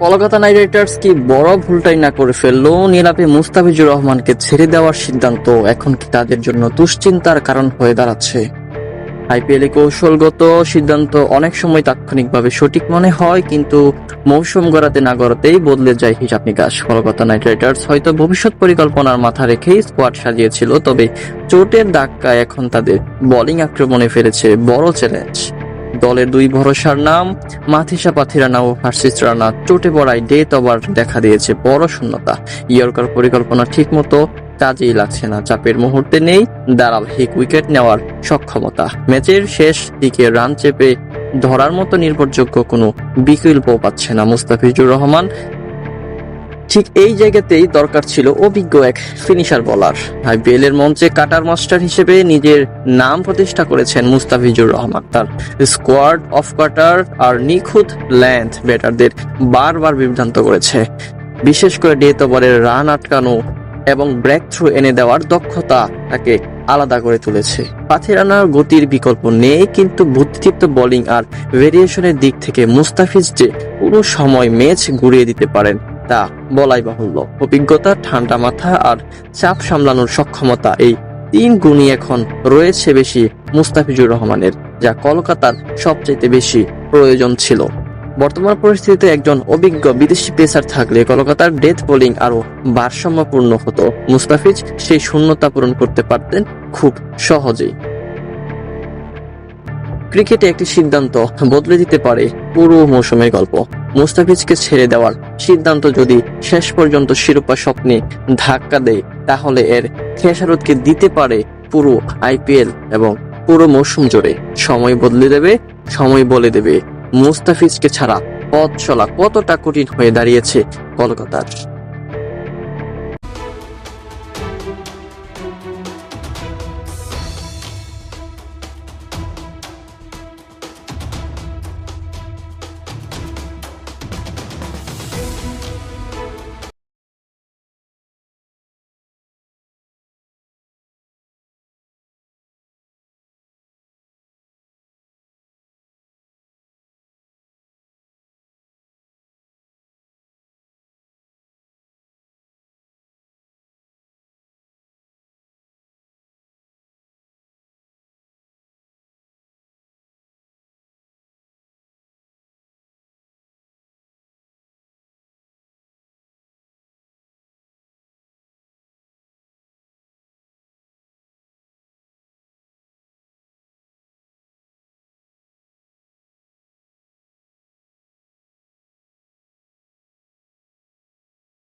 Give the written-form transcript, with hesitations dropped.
Kolkata night Riders কি বড় ভুলটাই না করে ফেললো? নিলামে মুস্তাফিজুর রহমানকে ছেড়ে দেওয়ার সিদ্ধান্ত এখন কি তাদের জন্য দুশ্চিন্তার কারণ হয়ে দাঁড়াচ্ছে? আইপিএলে কৌশলগত সিদ্ধান্ত অনেক সময় তাৎক্ষণিকভাবে সঠিক মনে হয়, কিন্তু মৌসুম গড়াতে না গড়াতেই বদলে যায় হিসাব নিকাশ। কলকাতা নাইট রাইডার্স হয়তো ভবিষ্যৎ পরিকল্পনার মাথা রেখেই স্কোয়াড সাজিয়েছিল, তবে চোটের ধাক্কা এখন তাদের বোলিং আক্রমণে ফেলেছে বড় চ্যালেঞ্জ। দলের দুই ভরসার নাম মাথিসা পাথিরানা ও হার্ষিস রানা চোটে পড়ায় ডেথ ওভার দেখা দিয়েছে বড় শূন্যতা। ইয়র্কার পরিকল্পনা ঠিক মতো কাজেই লাগছে না। চাপের মুহূর্তে নেই ধারাবাহিক উইকেট নেওয়ার সক্ষমতা। ম্যাচের শেষ দিকে রান চেপে ধরার মতো নির্ভরযোগ্য কোনো বিকল্প পাচ্ছে না মুস্তাফিজুর রহমান। ঠিক এই জায়গাতেই দরকার ছিল অভিজ্ঞ এক ফিনিশার বোলার। আইপিএল এর মঞ্চে কাটার মাস্টার হিসেবে নিজের নাম প্রতিষ্ঠা করেছেন মুস্তাফিজুর রহমান। তার স্কোয়াড অফ কাটার আর নিখুঁত লেন্থ ব্যাটারদের বারবার বিভ্রান্ত করেছে। বিশেষ করে ডেথ ওভারের রান আটকানো এবং ব্রেক থ্রু এনে দেওয়ার দক্ষতা তাকে আলাদা করে তুলেছে। পাথিরানার গতির বিকল্প নেই, কিন্তু বুদ্ধিদীপ্ত বোলিং আর ভেরিয়েশনের দিক থেকে মুস্তাফিজ যে পুরো সময় ম্যাচ ঘুরিয়ে দিতে পারেন তা বলাই বাহুল্য। অভিজ্ঞতা, ঠান্ডা মাথা আর চাপ সামলানোর সক্ষমতা, এই তিন গুণই এখন রয়েছে বেশি মুস্তাফিজুর রহমানের, যা কলকাতার সবচেয়ে বেশি প্রয়োজন ছিল। বর্তমান পরিস্থিতিতে একজন অভিজ্ঞ বিদেশি পেসার থাকলে কলকাতার ডেথ বোলিং আরো ভারসাম্যপূর্ণ হতো। মুস্তাফিজ সেই শূন্যতা পূরণ করতে পারতেন খুব সহজেই। ক্রিকেটে একটি সিদ্ধান্ত বদলে দিতে পারে পুরো মৌসুমের গল্প। মুস্তাফিজকে ছেড়ে দেওয়ার সিদ্ধান্ত যদি শেষ পর্যন্ত শিরোপা স্বপ্নে ধাক্কা দেয়, তাহলে এর খেসারতকে দিতে পারে পুরো আইপিএল এবং পুরো মৌসুম জুড়ে। সময় বদলে দেবে, সময় বলে দেবে মুস্তাফিজকে ছাড়া পথ চলা কতটা কঠিন হয়ে দাঁড়িয়েছে কলকাতার।